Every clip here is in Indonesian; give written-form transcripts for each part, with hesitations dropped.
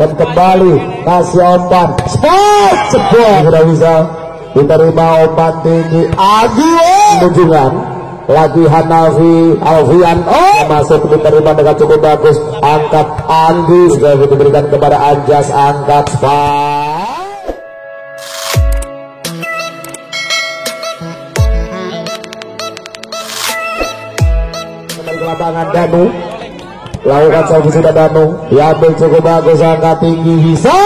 dan kembali kasih umpan spot jebol sudah bisa diterima umpan tinggi Agi Munjungan lagi Hanafi Alfian masuk diterima dengan cukup bagus angkat Andi sudah diberikan kepada Anjas angkat spot kembali ke lapangan Danu lakukan servis sudah Danu diambil cukup bagus angkat tinggi bisa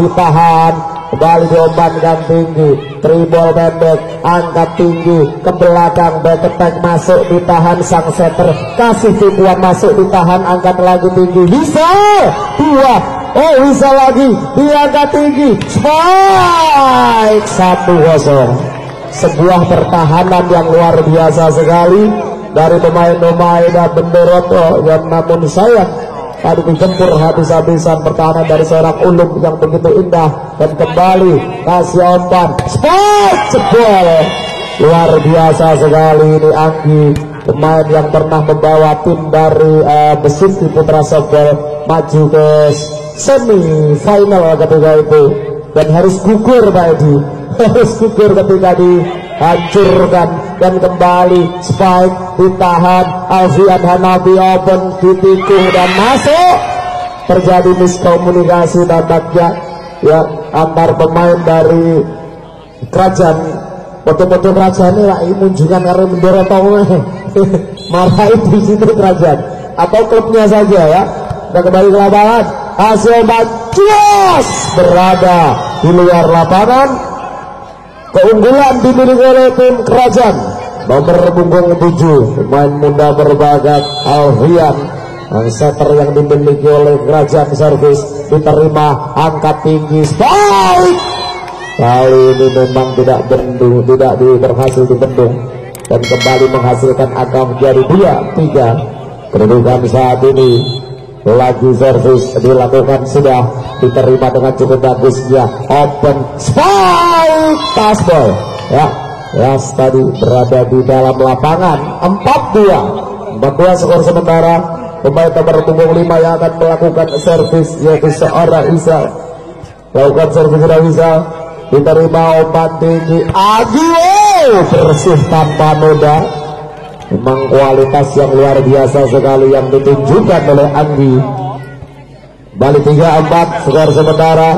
ditahan kembali diumpankan tinggi tribol pendek angkat tinggi ke belakang back attack masuk ditahan sang setter kasih tipuan masuk ditahan angkat lagi tinggi bisa dua bisa lagi diangkat tinggi spike 1-0 sebuah pertahanan yang luar biasa sekali dari pemain-pemain Bendoroto yang namun sayang tadi dijempur habis-habisan pertahanan dari seorang Ulum yang begitu indah dan kembali kasih umpan spot jebol luar biasa sekali ini Anggi pemain yang pernah membawa tim dari Besuki Putra Softball maju ke semi final ketika itu dan harus gugur Pak Edi harus gugur ketika dihancurkan dan kembali spike ditahan Alfian Hanafi open ditikung dan masuk terjadi miskomunikasi tampaknya ya antar pemain dari kerajaan foto-foto kerajaan ini lah Munjungan karena Bendoroto marahin di situ kerajaan atau klubnya saja ya dan kembali ke lapangan hasil Bacos berada di luar lapangan keunggulan dimiliki oleh tim kerajaan nomor punggung 7 pemain muda berbakat Alfian setter yang dimiliki oleh kerajaan servis diterima angkat tinggi spike kali ini memang tidak berhasil dibendung dan kembali menghasilkan angka menjadi 2-3 kedudukan saat ini lagi servis dilakukan sudah diterima dengan cukup bagusnya open spike fastball ya tadi berada di dalam lapangan 4-2 skor sementara pemain nomor punggung 5 yang akan melakukan servis yaitu seorang Isal lakukan servis sudah bisa diterima umpan tinggi Agi bersih tanpa noda memang kualitas yang luar biasa sekali yang ditunjukkan oleh Andi balik 3-4 skor sementara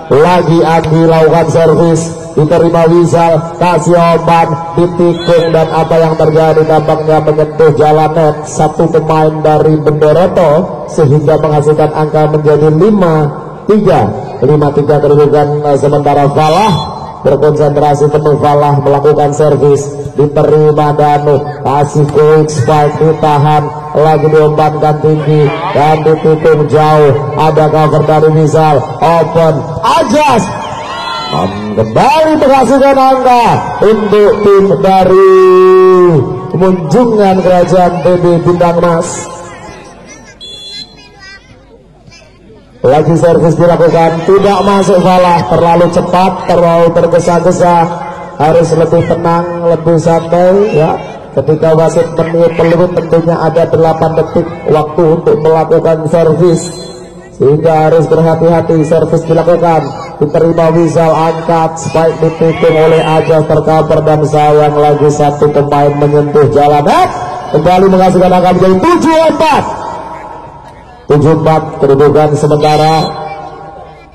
lagi Andi lakukan servis diterima Wisal kasih umpan ditikung dan apa yang terjadi tampaknya menyentuh jalan net satu pemain dari Bendoroto sehingga menghasilkan angka menjadi 5-3 kedudukan sementara Falah berkonsentrasi penuh Falah melakukan servis diterima Danu kasih quick spike ditahan lagi diumpankan tinggi dan ditikung jauh ada cover dari Wisal open Ajas kembali menghasilkan angka untuk tim dari Munjungan Kerajaan PB Bintang Mas lagi servis dilakukan tidak masuk Falah terlalu cepat terlalu tergesa-gesa harus lebih tenang lebih santai ya ketika wasit meniup peluit tentunya ada 8 detik waktu untuk melakukan servis sehingga harus berhati-hati servis dilakukan diterima Wisal angkat spike ditikung oleh Ajas tercover dan sayang lagi satu pemain menyentuh jalan kembali menghasilkan angka menjadi 7-4 kedudukan sementara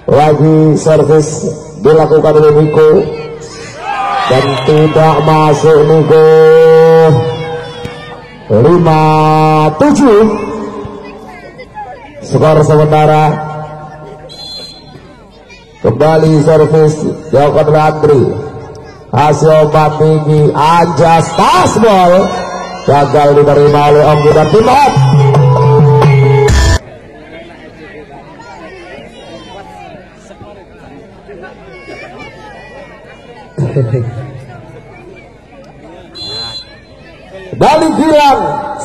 lagi servis dilakukan oleh Niko dan tidak masuk Niko 5-7 skor sementara kembali servis dilakukan oleh Andri hasil umpan tinggi Anjas fastball gagal diterima oleh Onggi dan tim out balik Gilang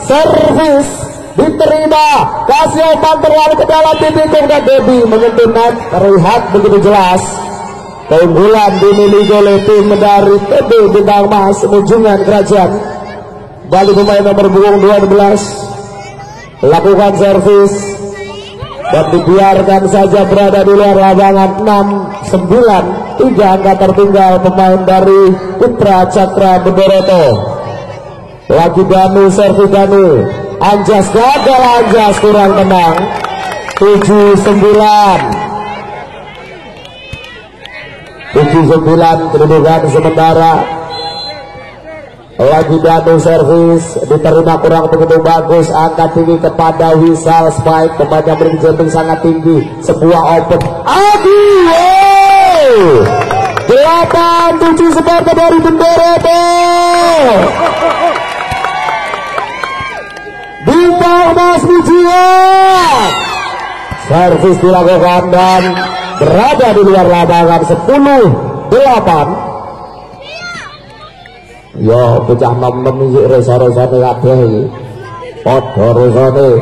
servis diterima kasih umpan terlalu ke dalam ditikung dan Debbie menyentuh net terlihat begitu jelas keunggulan dimiliki oleh tim dari PB Bintang Mas Munjungan Kerajaan balik pemain nomor punggung 12 lakukan servis dan dibiarkan saja berada di luar lapangan. 6-9, 3 angka tertinggal pemain dari Putra Cakra Bendoroto. Lagi Danu, servis Danu, Anjas gagal, Anjas kurang tenang. 7-9 kedudukan sementara. Lagi Danu servis diterima kurang begitu bagus, angkat tinggi kepada Wisal Spike, pemain yang berdiri jantung sangat tinggi, sebuah open. Aduh, 8-7 sebagai dari Bendoroto. Bintang Mas Mujian, servis dilakukan dan berada di luar lapangan. 10-8. Yo pecah 6-6 iki resa-resane kabeh iki. Padha resane.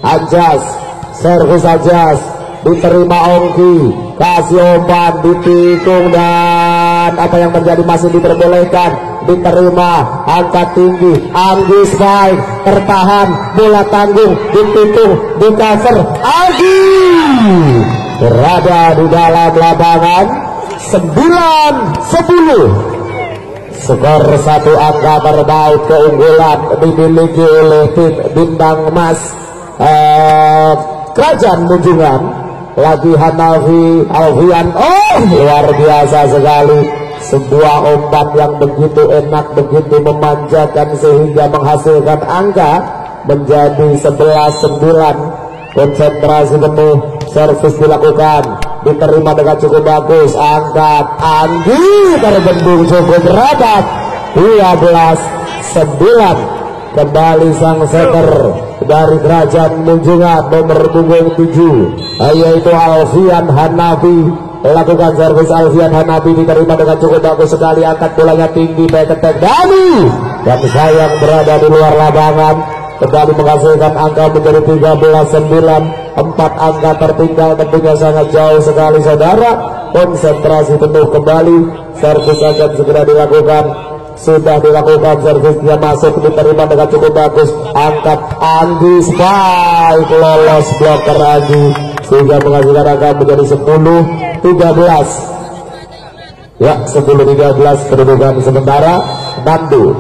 Anjas, servis Anjas diterima Ongki, kasih umpan, ditikung dan apa yang terjadi masih diperbolehkan, diterima, angkat tinggi, Anggi Spike, tertahan, bola tanggung, ditikung, di cover, Anggi berada di dalam lapangan. 9-10. Skor 1 angka terbaik, keunggulan dimiliki oleh tim Bintang Emas Kerajaan Munjungan. Lagi Hanafi Alfian, oh luar biasa sekali, sebuah umpan yang begitu enak, begitu memanjakan sehingga menghasilkan angka menjadi 11-9. Konsentrasi penuh, servis dilakukan, diterima dengan cukup bagus, angkat, Anggi terbendung cukup rapat. 12-9. Kembali sang setter dari Kerajaan Munjungan nomor punggung 7, yaitu Alfian Hanafi. Lakukan servis Alfian Hanafi, diterima dengan cukup bagus sekali, angkat bolanya tinggi, back attack Dani, dan sayang berada di luar lapangan. Kembali menghasilkan angka menjadi 13-9. 4 angka tertinggal tentunya sangat jauh sekali saudara. Konsentrasi penuh kembali, servis akan segera dilakukan. Sudah dilakukan, servisnya masuk, diterima dengan cukup bagus, angkat Anggi Spike, lolos blocker Anggi sehingga menghasilkan angka menjadi 10-13. Ya, 10-13 kedudukan sementara. Nandu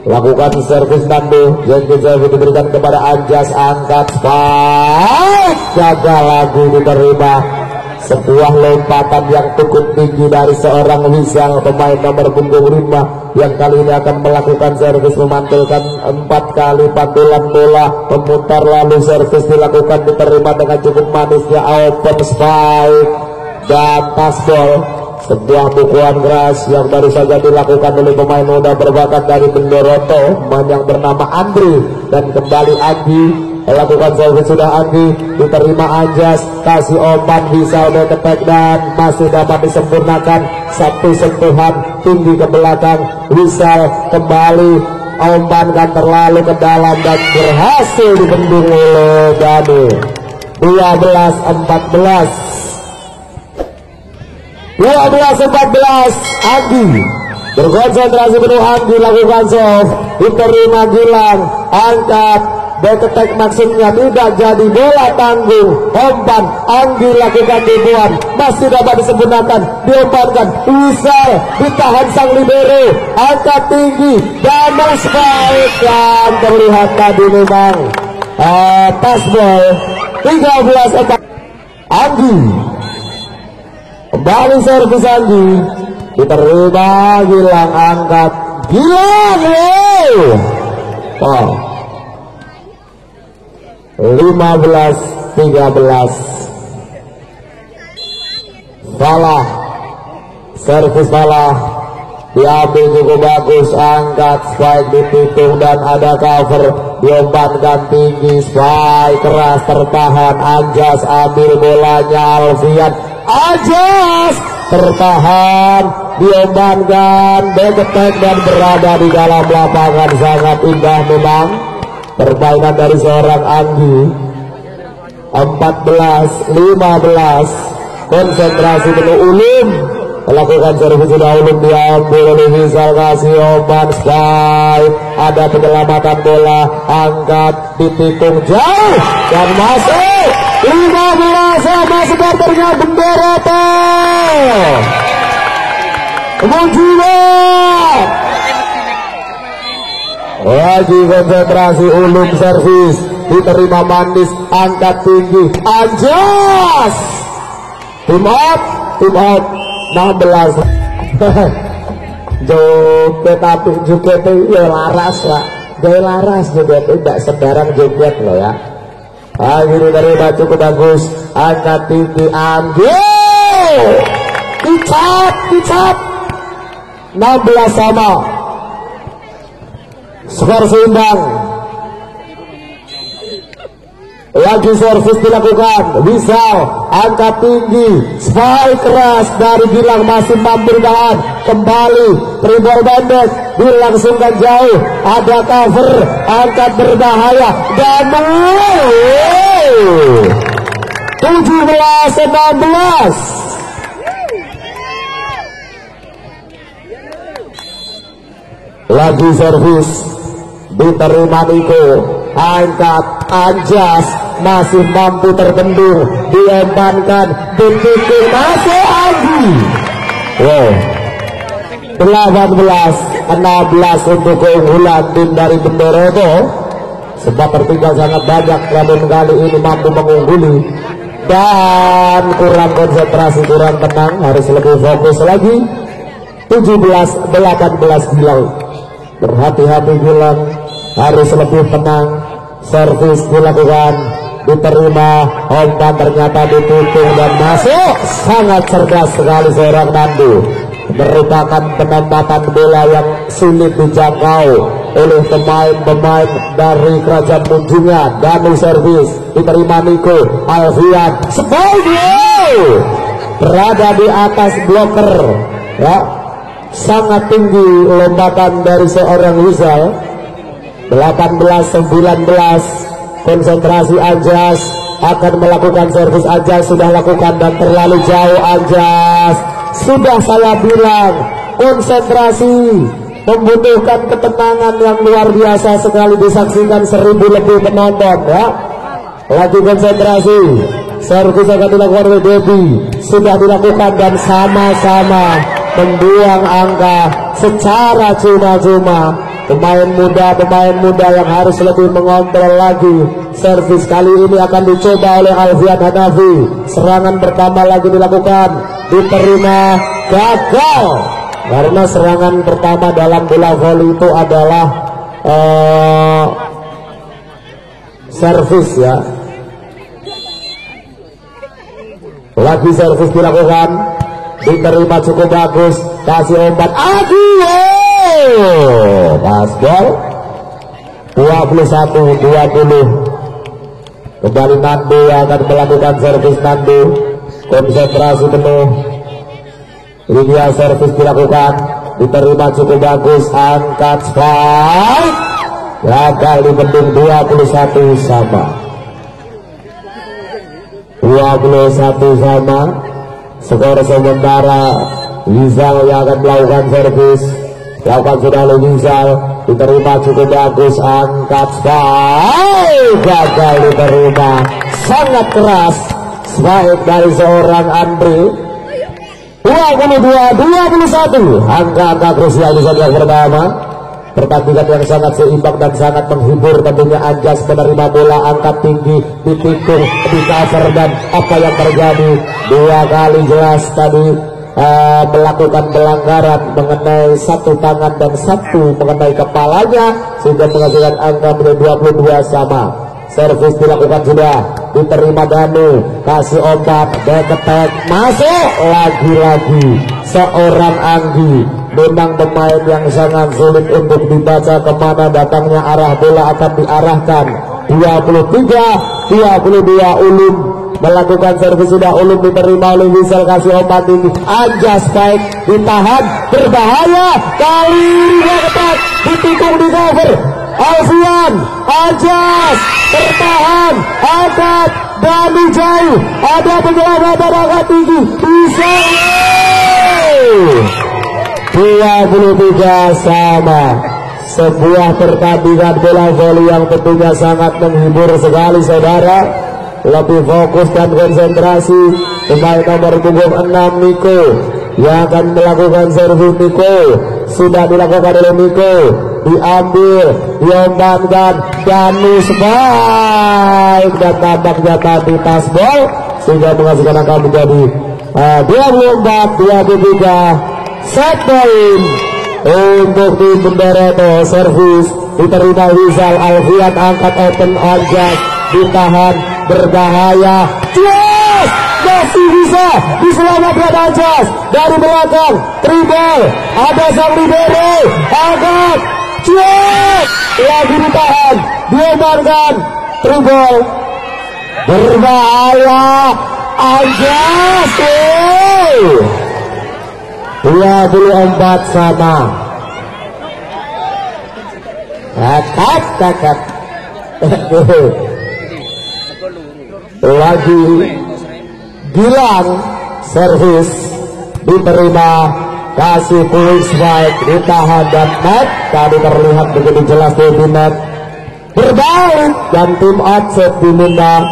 lakukan servis, Nandu yang diberikan kepada Anjas, angkat Spike, gagal lagi, diterima. Sebuah lompatan yang cukup tinggi dari seorang Wisal, pemain nomor punggung 5, yang kali ini akan melakukan servis, memantulkan 4 kali pantulan bola, memutar lalu servis dilakukan, diterima dengan cukup manisnya, open Spike dan tasbol. Sebuah pukulan keras yang baru saja dilakukan oleh pemain muda berbakat dari Bendoroto, pemain yang bernama Andri, dan kembali Anggi melakukan servis, sudah Anggi, diterima Anjas, kasih umpan, bisa ketek dan masih dapat disempurnakan. Satu sentuhan tinggi ke belakang, Wisal kembali umpankan terlalu ke dalam dan berhasil dibendung oleh Danu. 12-14. 12-14. Anggi berkonsentrasi penuh, Anggi lakukan soft, diterima Gilang, angkat, back attack maksudnya tidak jadi, bola tanggung, umpan, Anggi lakukan tipuan, masih dapat disempurnakan, diumpankan, Wisal ditahan sang libero, angkat tinggi, Danu Spike, dan terlihat tadi memang tasbol. 13-4. Anggi kembali servis, Anggi diterima Gilang, angkat Gilang, 15-13. Salah servis, salah diambil cukup bagus, angkat Spike dititung dan ada cover, diumpankan tinggi, Spike keras, tertahan, Anjas ambil bolanya, Alfian, Anjas tertahan, diumpankan, back attack dan berada di dalam lapangan. Sangat indah memang permainan dari seorang Anggi. 14-15. Konsentrasi penuh, Ulum melakukan servis, sudah Ulum diambil oleh Wisal, kasih umpan Spike, ada penyelamatan bola, angkat, ditikung jauh dan masuk. 15 sama supporternya bendera Munjibat. Lagi konsentrasi Ulum servis, diterima manis, angkat tinggi, Anjas. Tim out 16. Joget tapi joget ya laras lah, gaya laras joget tidak sembarang joget loh ya. Akhirnya dari cukup bagus, angkat tinggi, Anggi, dicap 16 sama, skor seimbang. Lagi servis dilakukan, Wisal angkat tinggi, spike keras dari Gilang masih mampu tahan, kembali Tribor Bandit dilangsungkan jauh, ada cover, angkat berbahaya, dan 17-16. Lagi servis diterima Niko, angkat Anjas masih mampu terbendung, diembankan, ditikung, masuk Agi. Wow, 18-16 untuk keunggulan tim dari Benderoto. Sebab tertinggal sangat banyak, namun kali ini mampu mengungguli dan kurang konsentrasi, kurang tenang, harus lebih fokus lagi. 17-18 Gilang, berhati-hati Gilang, harus lebih tenang. Servis dilakukan, diterima, umpan ternyata ditutup dan masuk. Sangat cerdas sekali seorang Nandu, merupakan penempatan bola yang sulit dijangkau oleh pemain-pemain dari Kerajaan Munjungan. Danu servis diterima Niko, Alfian sebagai berada di atas bloker ya, sangat tinggi lompatan dari seorang Wisal. 18-19, konsentrasi Anjas akan melakukan servis. Anjas sudah lakukan dan terlalu jauh. Anjas, sudah saya bilang konsentrasi membutuhkan ketenangan yang luar biasa sekali, disaksikan 1000 lebih penonton ya. Lagi konsentrasi, servis akan dilakukan oleh Debi, sudah dilakukan dan sama-sama membuang angka secara cuma-cuma. Pemain muda yang harus lebih mengontrol lagi. Servis kali ini akan dicoba oleh Alfian Hanafi. Serangan pertama lagi dilakukan, diterima, gagal. Karena serangan pertama dalam bola voli itu adalah servis ya. Lagi servis dilakukan, diterima cukup bagus, kasih umpan Agi. Pasbol 21-20. Kembali Nandu akan melakukan servis. Nandu konsentrasi penuh, linia servis dilakukan, diterima cukup bagus, angkat spike, gagal dibendung. 21 sama, 21 sama, skor sementara. Wisal yang akan melakukan servis, lakukan sudah oleh Wisal, diterima cukup bagus, angkat spike, gagal diterima, sangat keras spike dari seorang Andri. 22-21, angka krusial di set yang pertama. Pertandingan yang sangat seimbang dan sangat menghibur tentunya. Anjas menerima bola, angkat tinggi, ditikung, di cover, dan apa yang terjadi? 2 kali jelas tadi melakukan pelanggaran mengenai satu tangan dan satu mengenai kepalanya, sehingga menghasilkan angka menjadi 22 sama. Servis dilakukan sudah, diterima Danu, kasih obat, back attack, masuk lagi-lagi seorang Anggi. Memang pemain yang sangat sulit untuk dibaca kemana datangnya arah bola akan diarahkan. 23-22 Ulum melakukan servis sudah. Ulum diterima oleh Wisal, kasih obat ini, Anjas baik, ditahan, berbahaya, kali ini ketat, ditikung di cover, Alfian, Anjas, tertahan, angkat, dan jauh, ada penyelamatan angkat tinggi, bisa 23 sama. Sebuah pertandingan bola voli yang tentunya sangat menghibur sekali saudara. lebih fokus dan konsentrasi. Pemain nomor punggung 6 Niko yang akan melakukan servis. Niko sudah dilakukan oleh Niko, diambil, diombankan dan spike, dan tampaknya tadi tasbol sehingga menghasilkan angka menjadi 24-23. Set point untuk tim Bendereto. Servis diterima Rizal Alfian, angkat open Anjas, ditahan, berbahaya, yes, masih bisa diselamatkan Anjas dari belakang. Tribal, ada sang libero, angkat, yes, lagi ditahan, diamankan. Tribal, berbahaya Anjas, 24 sama. Kakak lagi Gilang, servis diterima, kasih pulling spike, ditahan dan net. Tadi terlihat begitu jelas di net, berbalik dan tim outset diminta.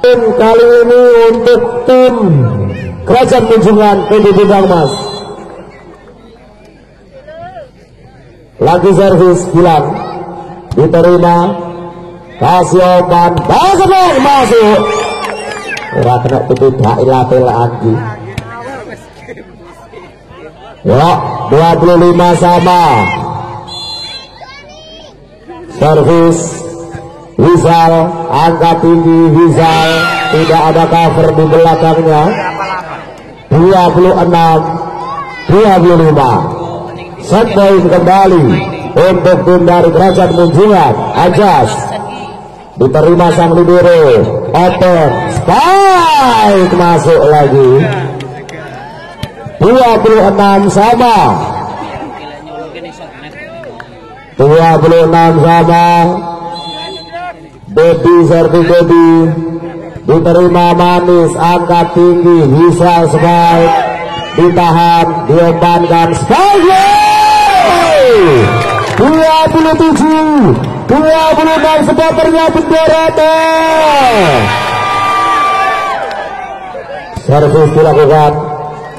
Tim kali ini untuk tim Kerajaan Tunjungan PB Bintang Mas. Lagi servis Gilang, diterima, kasih opan, masuk. Ora kena tidak ilatih lagi. Ya, 25 sama. Servis Rizal, angka tinggi Rizal, tidak ada cover di belakangnya. 26-25. Set point kembali untuk tim dari Kerajaan Tunjungan. Anjas diterima sang libero, open spike, masuk lagi. 26 sama. 26 sama. Baby servis baby diterima manis, angkat tinggi, bisa spike, ditahan, diembankan spike. 27-26 supporternya Bendereto. Servis dilakukan,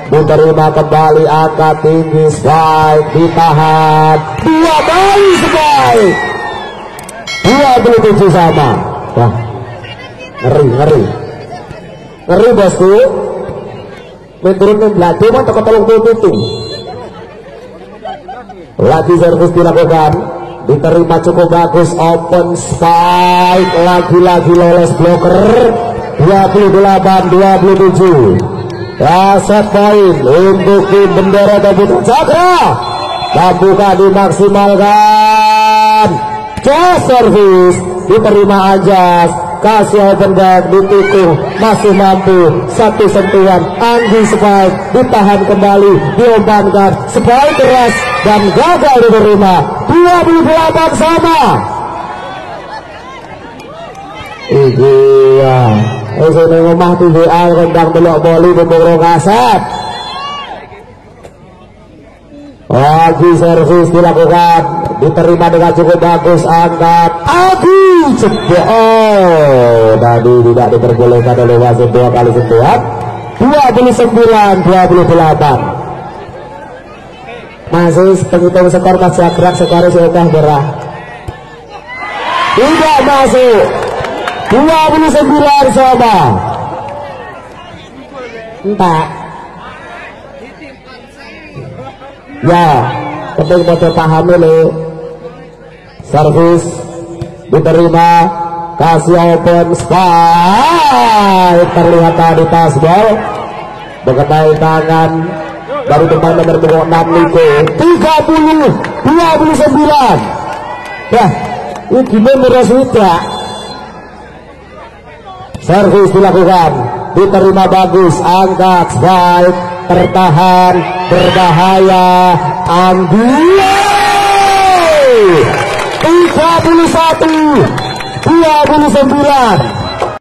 diterima kembali, angkat tinggi, spike, ditahan, 2 kali spike. 27 sama. Wah, ngeri bosku. Menurut belakang mah tolong tutup. Lagi servis dilakukan, diterima cukup bagus, open spike, lagi-lagi lolos blocker. 28-27. Set point untuk tim Bendereto Putra Cakra. Buka dimaksimalkan. Just servis diterima Anjas, kasih open back, ditikung, masih mampu, satu sentuhan, Andi spike, ditahan kembali, diombankan, spike keras dan gagal diterima. 28 sama. Iya, ini ngomah TVA rendang belok boli bubur kaset. Lagi servis dilakukan, diterima dengan cukup bagus, angkat, Adi jebol. Oh, tadi tidak diperbolehkan oleh wasit 2 kali sentuhan. 29-28. Masih penghitung skor masih gerak, skor sudah berah. Tidak masuk. 29 sama. Entah. Ya, penting pada paham dulu. Servis diterima, kasih open spike, terlihat tadi tasbol mengenai tangan dari pemain nomor 6 Niko. 30-29. Ya, ini gimana sudah. Servis dilakukan, diterima bagus, angkat spike, tertahan, berbahaya, ambil. 31-29.